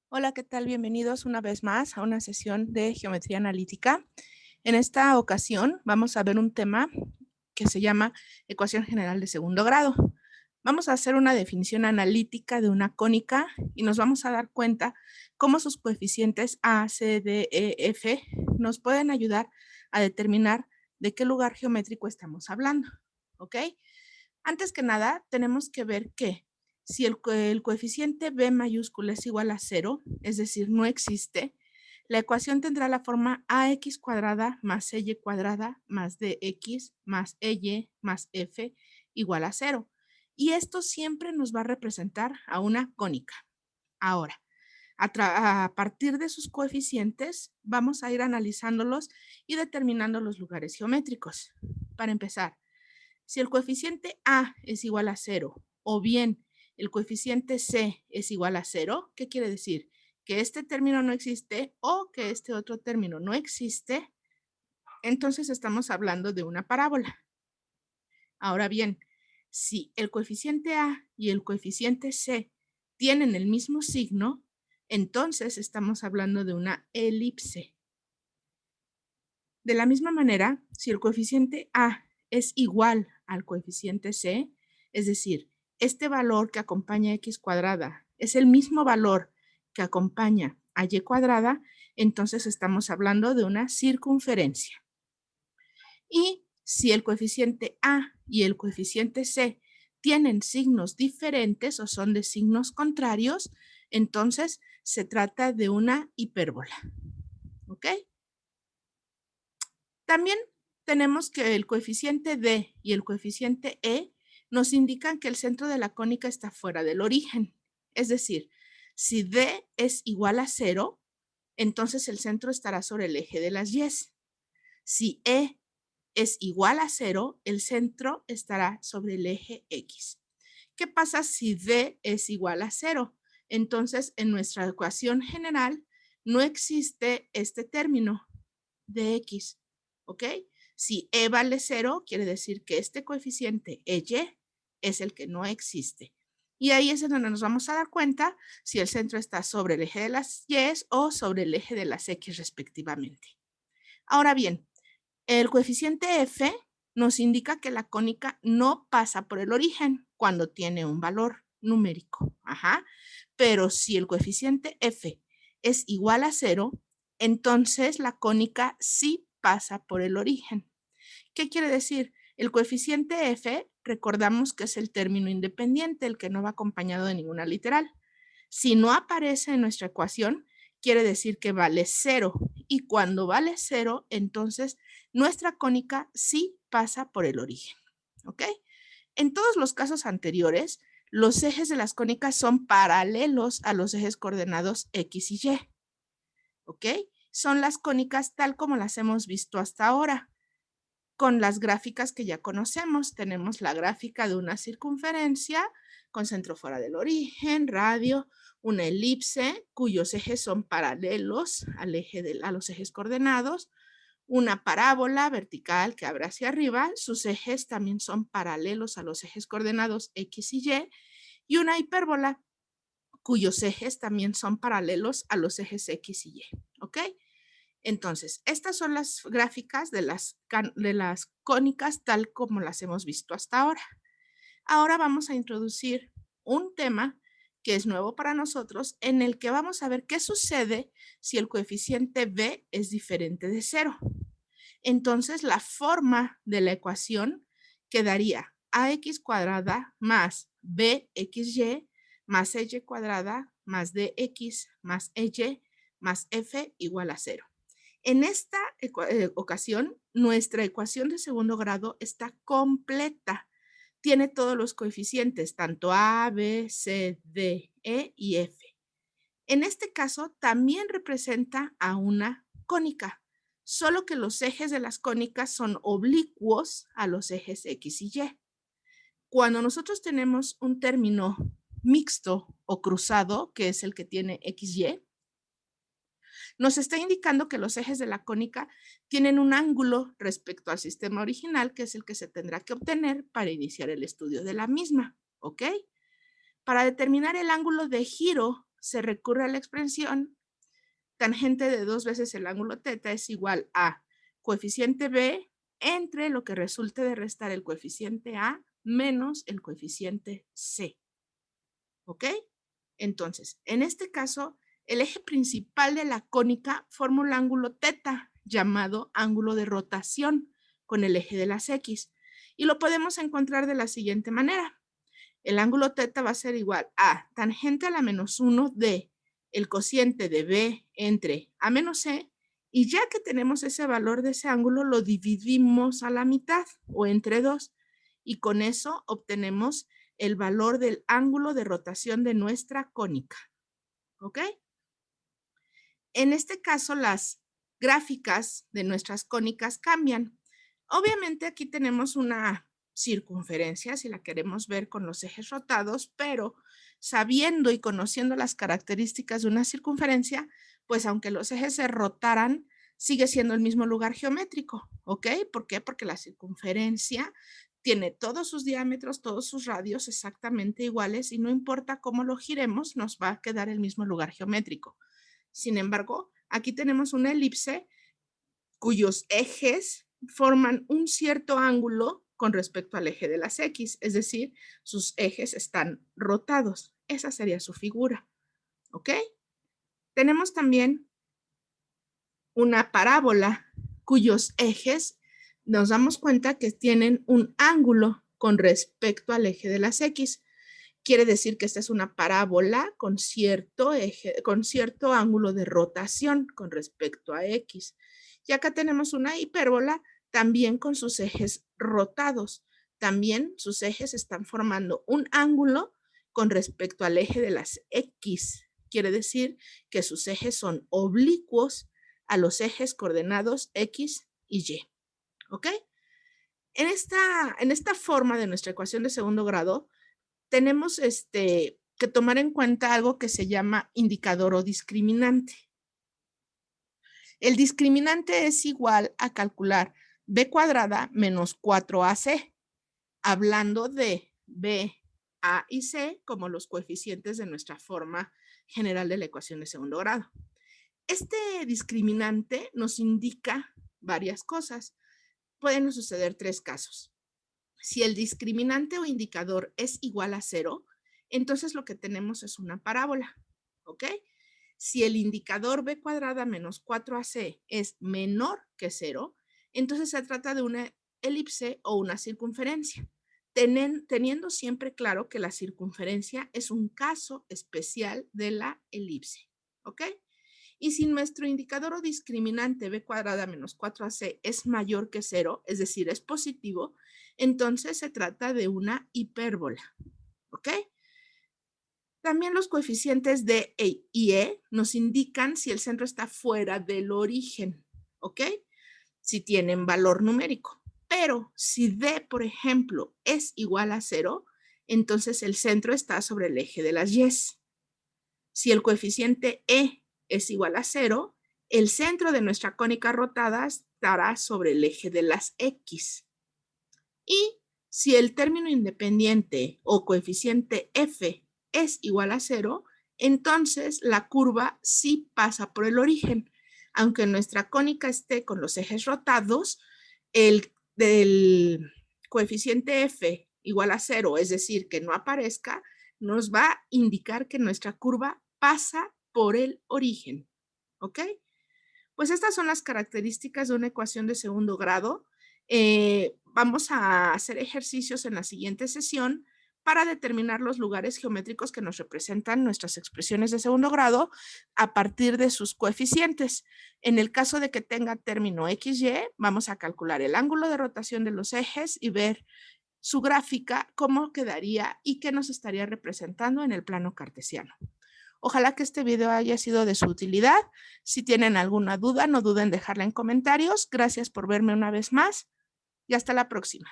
Hola, ¿qué tal? Bienvenidos una vez más a una sesión de geometría analítica. En esta ocasión vamos a ver un tema que se llama ecuación general de segundo grado. Vamos a hacer una definición analítica de una cónica y nos vamos a dar cuenta cómo sus coeficientes A, C, D, E, F nos pueden ayudar a determinar de qué lugar geométrico estamos hablando, ¿ok? Antes que nada, tenemos que ver que si el coeficiente b mayúscula es igual a 0, es decir, no existe, la ecuación tendrá la forma ax cuadrada más y cuadrada más dx más ey más f igual a 0. Y esto siempre nos va a representar a una cónica. Ahora, a partir de sus coeficientes, vamos a ir analizándolos y determinando los lugares geométricos. Para empezar, si el coeficiente A es igual a 0 o bien el coeficiente C es igual a 0, ¿qué quiere decir? Que este término no existe o que este otro término no existe, entonces estamos hablando de una parábola. Ahora bien, si el coeficiente A y el coeficiente C tienen el mismo signo, entonces estamos hablando de una elipse. De la misma manera, si el coeficiente A es igual al coeficiente C, es decir, este valor que acompaña a x cuadrada es el mismo valor que acompaña a y cuadrada, entonces estamos hablando de una circunferencia. Y si el coeficiente A y el coeficiente C tienen signos diferentes o son de signos contrarios, entonces se trata de una hipérbola. ¿Ok? También tenemos que el coeficiente D y el coeficiente E nos indican que el centro de la cónica está fuera del origen. Es decir, si D es igual a 0, entonces el centro estará sobre el eje de las Y. Si E es igual a 0, el centro estará sobre el eje X. ¿Qué pasa si D es igual a 0? Entonces, en nuestra ecuación general no existe este término de X, ¿ok? Si E vale 0, quiere decir que este coeficiente EY es el que no existe. Y ahí es donde nos vamos a dar cuenta si el centro está sobre el eje de las Y o sobre el eje de las X respectivamente. Ahora bien, el coeficiente F nos indica que la cónica no pasa por el origen cuando tiene un valor numérico. Ajá. Pero si el coeficiente F es igual a 0, entonces la cónica sí pasa por el origen. ¿Qué quiere decir? El coeficiente F, recordamos que es el término independiente, el que no va acompañado de ninguna literal. Si no aparece en nuestra ecuación, quiere decir que vale 0. Y cuando vale 0, entonces nuestra cónica sí pasa por el origen. ¿Ok? En todos los casos anteriores, los ejes de las cónicas son paralelos a los ejes coordenados X y Y. ¿Ok? Son las cónicas tal como las hemos visto hasta ahora. Con las gráficas que ya conocemos, tenemos la gráfica de una circunferencia con centro fuera del origen, radio, una elipse cuyos ejes son paralelos a los ejes coordenados, una parábola vertical que abre hacia arriba, sus ejes también son paralelos a los ejes coordenados X y una hipérbola cuyos ejes también son paralelos a los ejes X y Y. ¿Ok? Entonces, estas son las gráficas de las cónicas tal como las hemos visto hasta ahora. Ahora vamos a introducir un tema que es nuevo para nosotros, en el que vamos a ver qué sucede si el coeficiente b es diferente de 0. Entonces, la forma de la ecuación quedaría ax cuadrada más bxy más y cuadrada más dx más y más f igual a 0. En esta ocasión, nuestra ecuación de segundo grado está completa. Tiene todos los coeficientes, tanto A, B, C, D, E y F. En este caso, también representa a una cónica, solo que los ejes de las cónicas son oblicuos a los ejes X y Y. Cuando nosotros tenemos un término mixto o cruzado, que es el que tiene XY, nos está indicando que los ejes de la cónica tienen un ángulo respecto al sistema original, que es el que se tendrá que obtener para iniciar el estudio de la misma, ¿ok? Para determinar el ángulo de giro, se recurre a la expresión tangente de 2 veces el ángulo θ es igual a coeficiente b entre lo que resulte de restar el coeficiente a menos el coeficiente c. ¿Ok? Entonces, en este caso, el eje principal de la cónica forma un ángulo θ llamado ángulo de rotación con el eje de las X. Y lo podemos encontrar de la siguiente manera. El ángulo θ va a ser igual a tangente a la menos 1 de el cociente de b entre a menos c, y ya que tenemos ese valor de ese ángulo, lo dividimos a la mitad o entre 2, y con eso obtenemos el valor del ángulo de rotación de nuestra cónica. ¿Ok? En este caso, las gráficas de nuestras cónicas cambian. Obviamente aquí tenemos una circunferencia, si la queremos ver con los ejes rotados, pero sabiendo y conociendo las características de una circunferencia, pues aunque los ejes se rotaran, sigue siendo el mismo lugar geométrico, ¿ok? ¿Por qué? Porque la circunferencia tiene todos sus diámetros, todos sus radios exactamente iguales y no importa cómo lo giremos, nos va a quedar el mismo lugar geométrico. Sin embargo, aquí tenemos una elipse cuyos ejes forman un cierto ángulo con respecto al eje de las X, es decir, sus ejes están rotados. Esa sería su figura, ¿ok? Tenemos también una parábola cuyos ejes nos damos cuenta que tienen un ángulo con respecto al eje de las X. Quiere decir que esta es una parábola con cierto eje, con cierto ángulo de rotación con respecto a X. Y acá tenemos una hipérbola también con sus ejes rotados. También sus ejes están formando un ángulo con respecto al eje de las X. Quiere decir que sus ejes son oblicuos a los ejes coordenados X y Y. ¿Ok? En esta forma de nuestra ecuación de segundo grado, tenemos que tomar en cuenta algo que se llama indicador o discriminante. El discriminante es igual a calcular b cuadrada menos 4ac, hablando de b, a y c como los coeficientes de nuestra forma general de la ecuación de segundo grado. Este discriminante nos indica varias cosas. Pueden suceder 3 casos. Si el discriminante o indicador es igual a 0, entonces lo que tenemos es una parábola, ¿ok? Si el indicador b cuadrada menos 4ac es menor que 0, entonces se trata de una elipse o una circunferencia, teniendo siempre claro que la circunferencia es un caso especial de la elipse, ¿ok? Y si nuestro indicador o discriminante b cuadrada menos 4ac es mayor que 0, es decir, es positivo, entonces se trata de una hipérbola, ¿ok? También los coeficientes d y e nos indican si el centro está fuera del origen, ¿ok? Si tienen valor numérico. Pero si d, por ejemplo, es igual a 0, entonces el centro está sobre el eje de las y. Si el coeficiente e es igual a 0, el centro de nuestra cónica rotada estará sobre el eje de las X. Y si el término independiente o coeficiente f es igual a 0, entonces la curva sí pasa por el origen. Aunque nuestra cónica esté con los ejes rotados, el del coeficiente f igual a 0, es decir, que no aparezca, nos va a indicar que nuestra curva pasa por el origen, ¿ok? Pues estas son las características de una ecuación de segundo grado. Vamos a hacer ejercicios en la siguiente sesión para determinar los lugares geométricos que nos representan nuestras expresiones de segundo grado a partir de sus coeficientes. En el caso de que tenga término XY, vamos a calcular el ángulo de rotación de los ejes y ver su gráfica, cómo quedaría y qué nos estaría representando en el plano cartesiano. Ojalá que este video haya sido de su utilidad. Si tienen alguna duda, no duden en dejarla en comentarios. Gracias por verme una vez más y hasta la próxima.